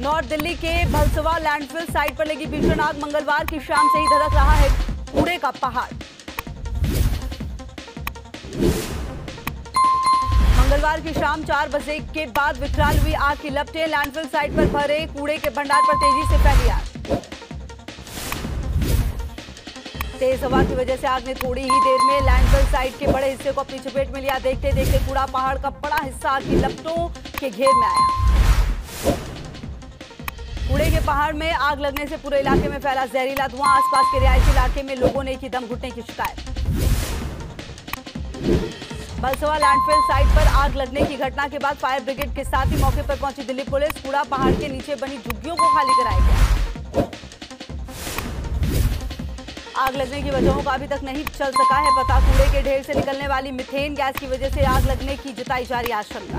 North Delhi के Bhalswa landfill site पर लगी भीषण आग। मंगलवार की शाम से ही धधक रहा है कूड़े का पहाड़। मंगलवार की शाम 4 बजे के बाद विकराल हुई आग की लपटें। लैंडफिल साइट पर भरे कूड़े के भंडार पर तेजी से फैली आग। तेज हवा की वजह से आग ने थोड़ी ही देर में लैंडफिल साइट के बड़े हिस्से को अपनी चपेट में लिया। देखते देखते कूड़ा पहाड़ का बड़ा हिस्सा आग की लपटों के घेर में आया। कूड़े के पहाड़ में आग लगने से पूरे इलाके में फैला जहरीला धुआं। आसपास के रिहायशी इलाके में लोगों ने की दम घुटने की शिकायत। भलसवा लैंडफिल साइट पर आग लगने की घटना के बाद फायर ब्रिगेड के साथ ही मौके पर पहुंची दिल्ली पुलिस। कूड़ा पहाड़ के नीचे बनी झुग्गियों को खाली कराया गया। आग लगने की वजहों का अभी तक नहीं चल सका है पता। कूड़े के ढेर से निकलने वाली मीथेन गैस की वजह से आग लगने की जताई जा रही आशंका।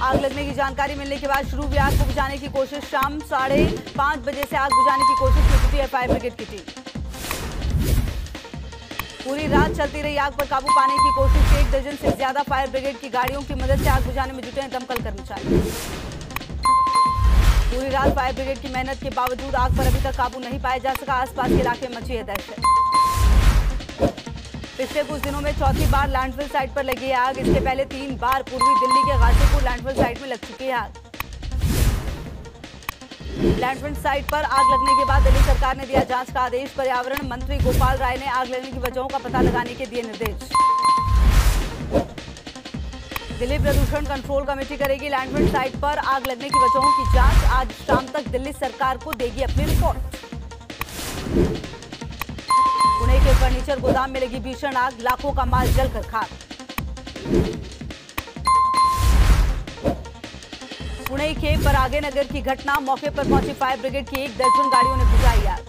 आग लगने की जानकारी मिलने के बाद शुरू हुई आग को बुझाने की कोशिश। शाम 5:30 बजे से आग बुझाने की कोशिश में जुटी है फायर ब्रिगेड की टीम। पूरी रात चलती रही आग पर काबू पाने की कोशिश। 1 दर्जन से ज्यादा फायर ब्रिगेड की गाड़ियों की मदद से आग बुझाने में जुटे हैं दमकल कर्मचारी। पूरी रात फायर ब्रिगेड की मेहनत के बावजूद आग पर अभी तक काबू नहीं पाया जा सका। आसपास के इलाके में मची है दहशत। पिछले कुछ दिनों में चौथी बार लैंडफिल साइट पर लगी है आग। इसके पहले 3 बार पूर्वी दिल्ली के गाजीपुर लैंडफिल साइट में लग चुकी है आग। लैंडफिल साइट पर आग लगने के बाद दिल्ली सरकार ने दिया जांच का आदेश। पर्यावरण मंत्री गोपाल राय ने आग लगने की वजहों का पता लगाने के दिए निर्देश। दिल्ली प्रदूषण कंट्रोल कमेटी करेगी लैंडफिल साइट पर आग लगने की वजहों की जांच। आज शाम तक दिल्ली सरकार को देगी अपनी रिपोर्ट। पुणे के फर्नीचर गोदाम में लगी भीषण आग। लाखों का माल जलकर खाक। पुणे के परागे नगर की घटना। मौके पर पहुंची फायर ब्रिगेड की 1 दर्जन गाड़ियों ने बुझाई आग।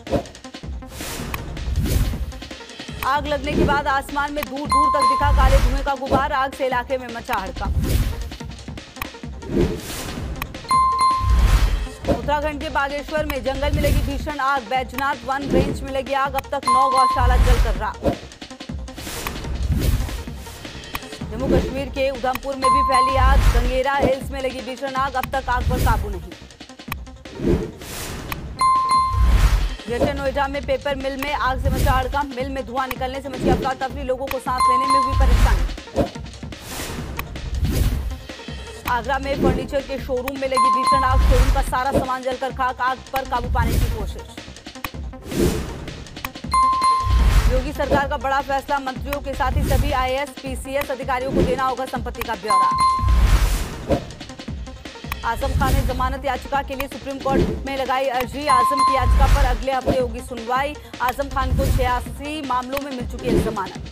आग लगने के बाद आसमान में दूर दूर तक दिखा काले धुएं का गुबार। आग से इलाके में मचा हड़कंप। उत्तराखंड के बागेश्वर में जंगल में लगी भीषण आग। बैजनाथ वन रेंज में लगी आग। अब तक 9 गौशाला जलकर राख। जम्मू कश्मीर के उधमपुर में भी फैली आग। गंगेरा हिल्स में लगी भीषण आग। अब तक आग पर काबू नहीं। ग्रेटर नोएडा में पेपर मिल में आग से मचा हड़कंप। मिल में धुआं निकलने से मची अफरा तफरी। लोगों को सांस लेने में हुई परेशानी। आगरा में फर्नीचर के शोरूम में लगी भीषण आग। शोरूम का सारा सामान जलकर खाक। आग पर काबू पाने की कोशिश। योगी सरकार का बड़ा फैसला। मंत्रियों के साथ ही सभी IAS PCS अधिकारियों को देना होगा संपत्ति का ब्यौरा। आजम खान ने जमानत याचिका के लिए सुप्रीम कोर्ट में लगाई अर्जी। आजम की याचिका पर अगले हफ्ते होगी सुनवाई। आजम खान को 86 मामलों में मिल चुकी है जमानत।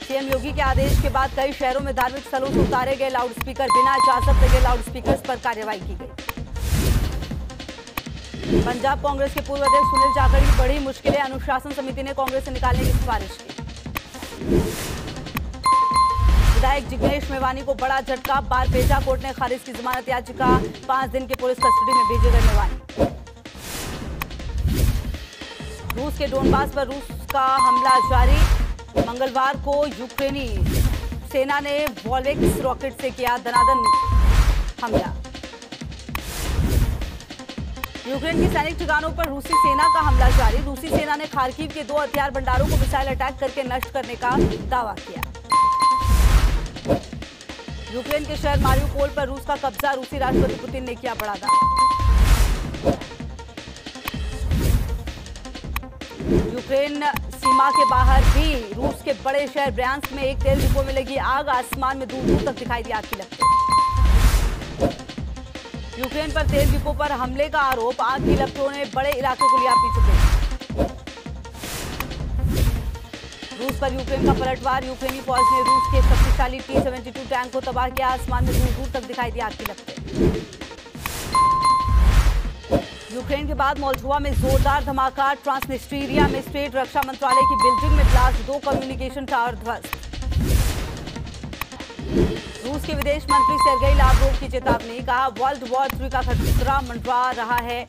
सीएम योगी के आदेश के बाद कई शहरों में धार्मिक स्थलों से उतारे गए लाउडस्पीकर। बिना इजाजत लगे लाउडस्पीकर्स पर कार्रवाई की गई। पंजाब कांग्रेस के पूर्व अध्यक्ष सुनील जाखड़ की बड़ी मुश्किलें। अनुशासन समिति ने कांग्रेस से निकालने की सिफारिश की। विधायक जिग्नेश मेवानी को बड़ा झटका। बारपेटा कोर्ट ने खारिज की जमानत याचिका। 5 दिन की पुलिस कस्टडी में भेजे गए मेवानी। रूस के डोनबास पर रूस का हमला जारी। मंगलवार को यूक्रेनी सेना ने वॉल्विक्स रॉकेट से किया दनादन हमला। यूक्रेन के सैनिक ठिकानों पर रूसी सेना का हमला जारी। रूसी सेना ने खार्किव के 2 हथियार भंडारों को मिसाइल अटैक करके नष्ट करने का दावा किया। यूक्रेन के शहर मारिउपोल पर रूस का कब्जा। रूसी राष्ट्रपति पुतिन ने किया बड़ा दावा। यूक्रेन सीमा के बाहर भी रूस के बड़े शहर ब्रयांस्क में एक तेल डिपो में लगी आग। आसमान में दूर दूर तक दिखाई दी आग की लपटें। यूक्रेन पर तेल डिपो पर हमले का आरोप। आग की लपटों ने बड़े इलाके को लिया अपनी चपेट। रूस पर यूक्रेन का पलटवार। यूक्रेनी फौज ने रूस के शक्तिशाली T-72 टैंक को तबाह किया। आसमान में दूर दूर तक दिखाई दी आग की लपटें। यूक्रेन के बाद मोल्दोवा में जोरदार धमाका। ट्रांसनिस्ट्रिया में स्टेट रक्षा मंत्रालय की बिल्डिंग में ब्लास्ट। 2 कम्युनिकेशन टावर ध्वस्त। रूस के विदेश मंत्री सेर्गेई लावरोव की चेतावनी। कहा वर्ल्ड वॉर 3 का खतरा मंडरा रहा है।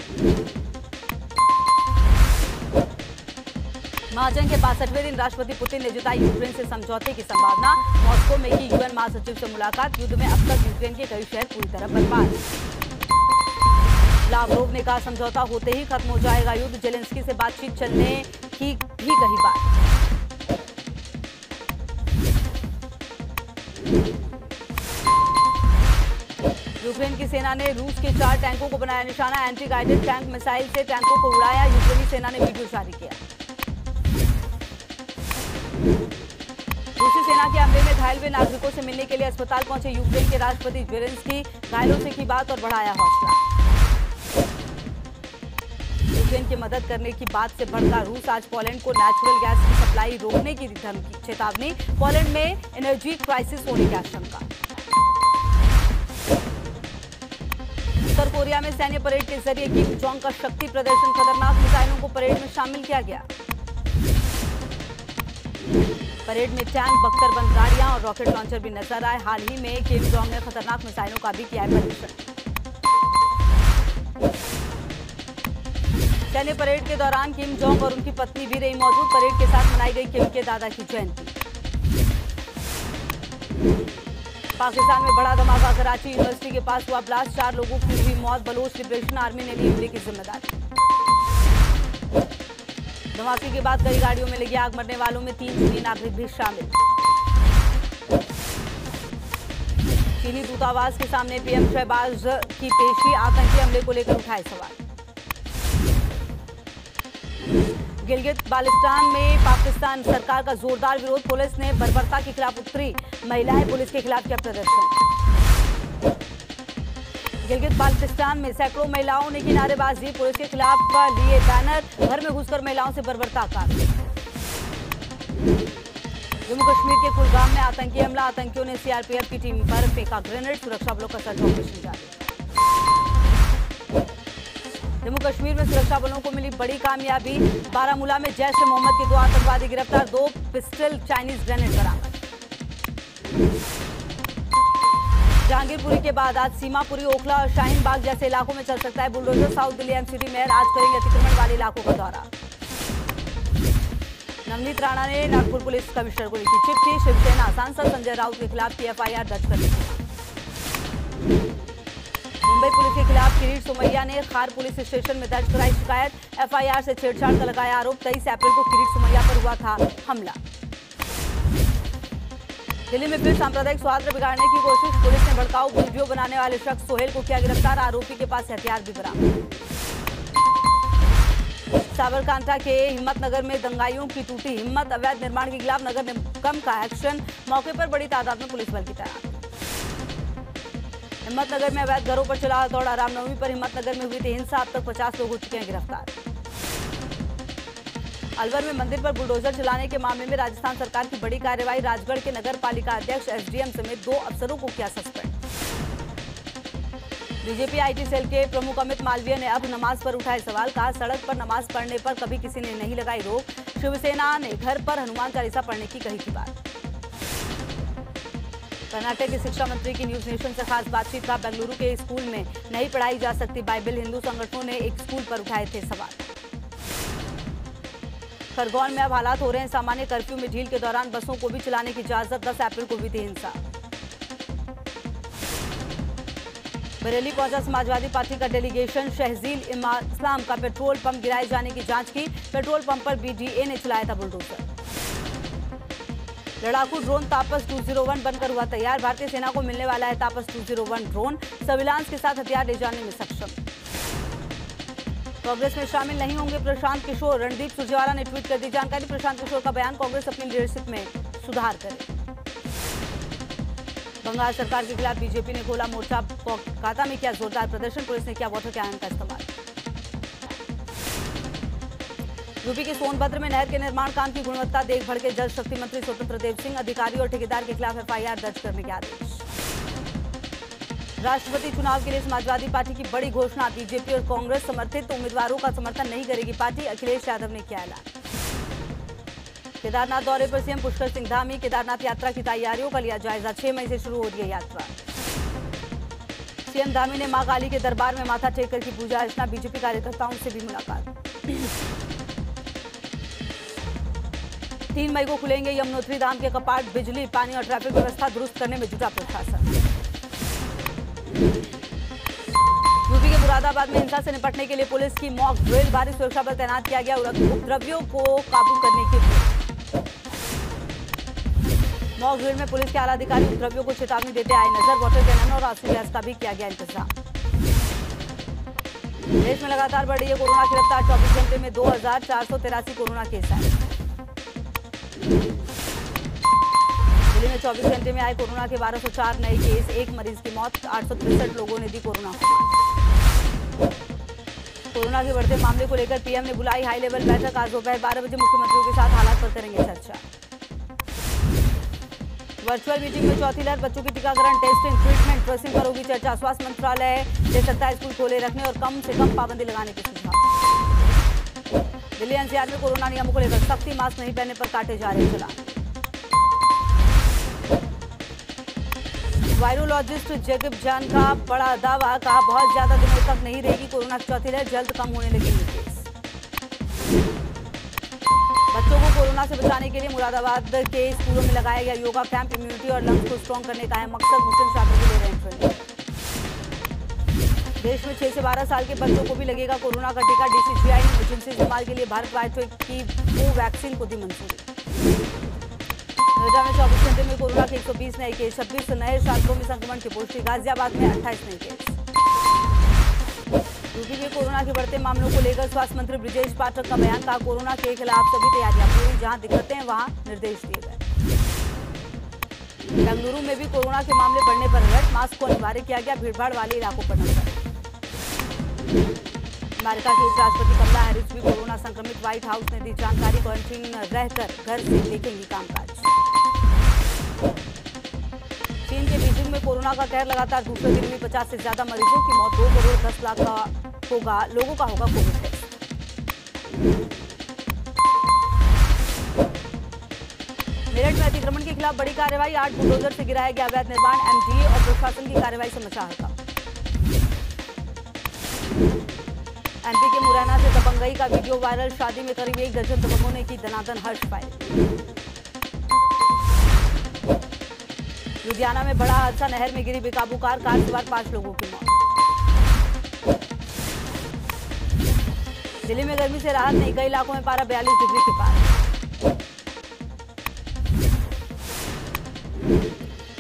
महाजन के 62वें दिन राष्ट्रपति पुतिन ने जताई यूक्रेन से समझौते की संभावना। मॉस्को में की यूएन महासचिव से मुलाकात। युद्ध में अब तक यूक्रेन के कई शहर पूरी तरह बर्बाद। लावरोव ने कहा समझौता होते ही खत्म हो जाएगा युद्ध। जेलेंस्की से बातचीत चलने की भी कही बात। यूक्रेन की सेना ने रूस के 4 टैंकों को बनाया निशाना। एंटी गाइडेड टैंक मिसाइल से टैंकों को उड़ाया। यूक्रेनी सेना ने वीडियो जारी किया। रूसी सेना के हमले में घायल हुए नागरिकों से मिलने के लिए अस्पताल पहुंचे यूक्रेन के राष्ट्रपति जेलेंस्की। घायलों से की बात और बढ़ाया हौसला। यूक्रेन की मदद करने की बात से बढ़कर रूस आज पोलैंड को नेचुरल गैस की सप्लाई रोकने की धमकी। चेतावनी। पोलैंड में एनर्जी क्राइसिस होने की आशंका। उत्तर कोरिया में सैन्य परेड के जरिए किम जोंग का शक्ति प्रदर्शन। खतरनाक मिसाइलों को परेड में शामिल किया गया। परेड में टैंक, बख्तरबंद गाड़ियां और रॉकेट लॉन्चर भी नजर आए। हाल ही में किम जोंग ने खतरनाक मिसाइलों का भी किया है परीक्षण। सैन्य परेड के दौरान किम जोंग और उनकी पत्नी भी रही मौजूद। परेड के साथ मनाई गई किम के दादा की जयंती। पाकिस्तान में बड़ा धमाका। कराची यूनिवर्सिटी के पास हुआ ब्लास्ट। 4 लोगों की हुई मौत। बलोच लिबरेशन आर्मी ने ली हमले की जिम्मेदारी। धमाके के बाद कई गाड़ियों में लगी आग। मरने वालों में 3 चीनी नागरिक भी शामिल। चीनी दूतावास के सामने पीएम शहबाज की पेशी। आतंकी हमले को लेकर उठाए सवाल। गिलगित बाल्टिस्तान में पाकिस्तान सरकार का जोरदार विरोध। पुलिस ने बर्बरता के खिलाफ उतरी। महिलाएं पुलिस के खिलाफ किया प्रदर्शन। गिलगित बाल्टिस्तान में सैकड़ों महिलाओं ने की नारेबाजी। पुलिस के खिलाफ लिए बैनर। घर में घुसकर महिलाओं से बर्बरता का। जम्मू कश्मीर के कुलगाम में आतंकी हमला। आतंकियों ने सीआरपीएफ की टीम पर फेंका ग्रेनेड। सुरक्षा बलों का सर्च ऑपरेशन जारी। जम्मू कश्मीर में सुरक्षा बलों को मिली बड़ी कामयाबी। बारामूला में जैश ए मोहम्मद के 2 आतंकवादी गिरफ्तार। 2 पिस्टल, चाइनीज ग्रेनेड बरामद। जहांगीरपुरी के बाद आज सीमापुरी, ओखला और शाहीन बाग जैसे इलाकों में चल सकता है bulldozer. South Delhi MCD mayor आज करेंगे अतिक्रमण वाले इलाकों का दौरा। नवनीत राणा ने नागपुर पुलिस कमिश्नर को लिखी चिट्ठी। शिवसेना सांसद संजय राउत के खिलाफ की एफआईआर दर्ज करने की। मुंबई पुलिस के खिलाफ किरीट सोमैया ने खार पुलिस स्टेशन में दर्ज कराई शिकायत। एफआईआर से छेड़छाड़ का लगाया आरोप। 23 अप्रैल को किरीट सोमैया पर हुआ था हमला। दिल्ली में फिर सांप्रदायिक सौहार्द बिगाड़ने की कोशिश। पुलिस ने भड़काऊ वीडियो बनाने वाले शख्स सोहेल को किया गिरफ्तार। आरोपी के पास हथियार भी बरामद। साबरकांठा के हिम्मतनगर में दंगाइयों की टूटी हिम्मत। अवैध निर्माण के खिलाफ नगर निगम का एक्शन। मौके पर बड़ी तादाद में पुलिस बल की तैनात। हिम्मतनगर में अवैध घरों पर चला हथौड़ा। रामनवमी पर हिम्मतनगर में हुई थी हिंसा। अब तक 50 लोग हो चुके हैं गिरफ्तार। अलवर में मंदिर पर बुलडोजर चलाने के मामले में राजस्थान सरकार की बड़ी कार्रवाई। राजगढ़ के नगर पालिका अध्यक्ष, एसडीएम समेत 2 अफसरों को किया सस्पेंड। बीजेपी आईटी सेल के प्रमुख अमित मालवीय ने अब नमाज पर उठाए सवाल। कहा सड़क पर नमाज पढ़ने पर कभी किसी ने नहीं लगाई रोक। शिवसेना ने घर पर हनुमान चालीसा पढ़ने की कही थी बात। कर्नाटक के शिक्षा मंत्री की न्यूज नेशन से खास बातचीत। का बेंगलुरु के स्कूल में नहीं पढ़ाई जा सकती बाइबल। हिंदू संगठनों ने एक स्कूल पर उठाए थे सवाल। खरगोन में अब हालात हो रहे हैं सामान्य। कर्फ्यू में ढील के दौरान बसों को भी चलाने की इजाजत। 10 अप्रैल को हुई थी हिंसा। बरेली पहुंचा समाजवादी पार्टी का डेलीगेशन। शहजील इस्लाम का पेट्रोल पंप गिराए जाने की जांच की। पेट्रोल पंप पर बीडीए ने चलाया था बुलडोजर। लड़ाकू ड्रोन तापस 201 बनकर हुआ तैयार। भारतीय सेना को मिलने वाला है तापस 201 ड्रोन। सर्विलांस के साथ हथियार ले जाने में सक्षम। कांग्रेस में शामिल नहीं होंगे प्रशांत किशोर। रणदीप सुरजेवाला ने ट्वीट कर दी जानकारी। प्रशांत किशोर का बयान। कांग्रेस अपनी लीडरशिप में सुधार करे। बंगाल सरकार के खिलाफ बीजेपी ने खोला मोर्चा। कोलकाता में किया जोरदार प्रदर्शन। पुलिस ने किया वाटर कैनन का इस्तेमाल। यूपी के सोनभद्र में नहर के निर्माण काम की गुणवत्ता देख भड़के जल शक्ति मंत्री स्वतंत्र देव सिंह। अधिकारी और ठेकेदार के खिलाफ एफआईआर दर्ज करने के आदेश। राष्ट्रपति चुनाव के लिए समाजवादी पार्टी की बड़ी घोषणा। बीजेपी और कांग्रेस समर्थित उम्मीदवारों का समर्थन नहीं करेगी पार्टी। अखिलेश यादव ने किया ऐलान। केदारनाथ दौरे पर सीएम पुष्कर सिंह धामी। केदारनाथ यात्रा की तैयारियों का लिया जायजा। 6 मई से शुरू हो रही है यात्रा। सीएम धामी ने मां काली के दरबार में माथा टेक कर की पूजा अर्चना। बीजेपी कार्यकर्ताओं से भी मुलाकात। 3 मई को खुलेंगे यमुनोत्री धाम के कपाट। बिजली, पानी और ट्रैफिक व्यवस्था दुरुस्त करने में जुटा प्रशासन। यूपी के मुरादाबाद में हिंसा से निपटने के लिए पुलिस की मॉक ड्रिल। भारी सुरक्षा बल तैनात किया गया। उपद्रवियों को काबू करने की मॉक ड्रिल में पुलिस के आला अधिकारी उपद्रवियों को चेतावनी देते आए नजर। वाटर कैनन और आंसू गैस का भी किया गया इंतजाम। देश में लगातार बढ़ रही है कोरोना की रफ्तार। 24 घंटे में 2483 कोरोना केस आए। दिल्ली में 24 घंटे में आए कोरोना के 1204 नए केस। एक मरीज की मौत। 863 लोगों ने दी कोरोना को मात। कोरोना के बढ़ते मामले को लेकर पीएम ने बुलाई हाई लेवल बैठक। आज दोपहर 12 बजे मुख्यमंत्रियों के साथ हालात पर करेंगे चर्चा। वर्चुअल मीटिंग में चौथी लहर। बच्चों की टीकाकरण, टेस्टिंग, ट्रीटमेंट, ट्रेसिंग पर होगी चर्चा। स्वास्थ्य मंत्रालय दे सकता है स्कूल खोले रखने और कम से कम पाबंदी लगाने के सुझाव। दिल्ली एनसीआर में कोरोना नियमों को लेकर सख्ती। मास्क नहीं पहनने पर काटे जा रहे चालान। वायरोलॉजिस्ट जैकब जान का बड़ा दावा। कहा बहुत ज्यादा दिनों तक नहीं रहेगी कोरोना की चौथी लहर। जल्द कम होने लगेंगे केस। बच्चों को कोरोना से बचाने के लिए मुरादाबाद के स्कूलों में लगाया गया योगा कैंप। इम्यूनिटी और लंग्स को स्ट्रॉन्ग करने का है मकसद। मुस्लिम छात्रों को ले रहे हैं ट्रेनिंग। देश में 6 से 12 साल के बच्चों को भी लगेगा कोरोना का टीका। डीसीजीआई ने इमरजेंसी इस्तेमाल के लिए भारत बायोटेक की कोवैक्सीन को दी मंजूरी। नोएडा में 24 घंटे में कोरोना के 120 नए केस। 26 नए छात्रों में संक्रमण की पुष्टि। गाजियाबाद में 28 नए केस। यूपी में कोरोना के बढ़ते मामलों को लेकर स्वास्थ्य मंत्री ब्रजेश पाठक का बयान। कहा कोरोना के खिलाफ सभी तैयारियां पूरी। जहां दिक्कतें हैं वहां निर्देश दिए गए। बेंगलुरु में भी कोरोना के मामले बढ़ने पर अलर्ट। मास्क को अनिवार्य किया गया। भीड़भाड़ वाले इलाकों पर नजर। अमेरिका के उपराष्ट्रपति कमला हैरिस भी कोरोना संक्रमित। व्हाइट हाउस ने दी जानकारी। क्वारंटीन रहकर घर से देखेंगी कामकाज। चीन के बीजिंग में कोरोना का कहर लगातार दूसरे दिन में 50 से ज्यादा मरीजों की मौत। 2 करोड़ 10 लाख लोगों का होगा कोविड टेस्ट। मेरठ में अतिक्रमण के खिलाफ बड़ी कार्रवाई। 8 बुलडोजर से गिराया गया अवैध निर्माण। एमडीए और प्रशासन की कार्रवाई से मचा हड़कंप। एमपी के मुरैना से दबंगई का वीडियो वायरल। शादी में करीब 1 दर्जन दबंगों ने की दनादन हर्ष फायरिंग। लुधियाना में बड़ा हादसा। नहर में गिरी बेकाबू कार सवार 5 लोगों की मौत। दिल्ली में गर्मी से राहत नहीं। कई इलाकों में पारा 42 डिग्री के पार।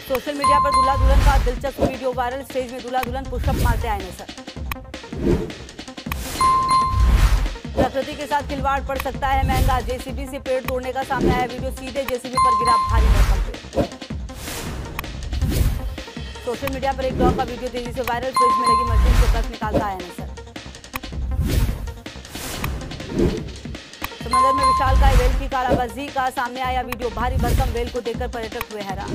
सोशल मीडिया पर दूल्हा दुल्हन का दिलचस्प वीडियो वायरल। स्टेज में दूल्हा दुल्हन पुशअप मारते आए नजर। प्रकृति के साथ खिलवाड़ पड़ सकता है महंगा। जेसीबी से पेड़ तोड़ने का सामने आया वीडियो। सीधे जेसीबी पर गिरा भारी भरकम पेड़। सोशल मीडिया पर एक डॉग का वीडियो तेजी से वायरल। फ्रिज में लगी मशीन से कस निकालता आया नजर। समंदर में विशालकाय व्हेल की कालाबाजी का सामने आया वीडियो। भारी भरकम व्हेल को देखकर पर्यटक हुए हैरान।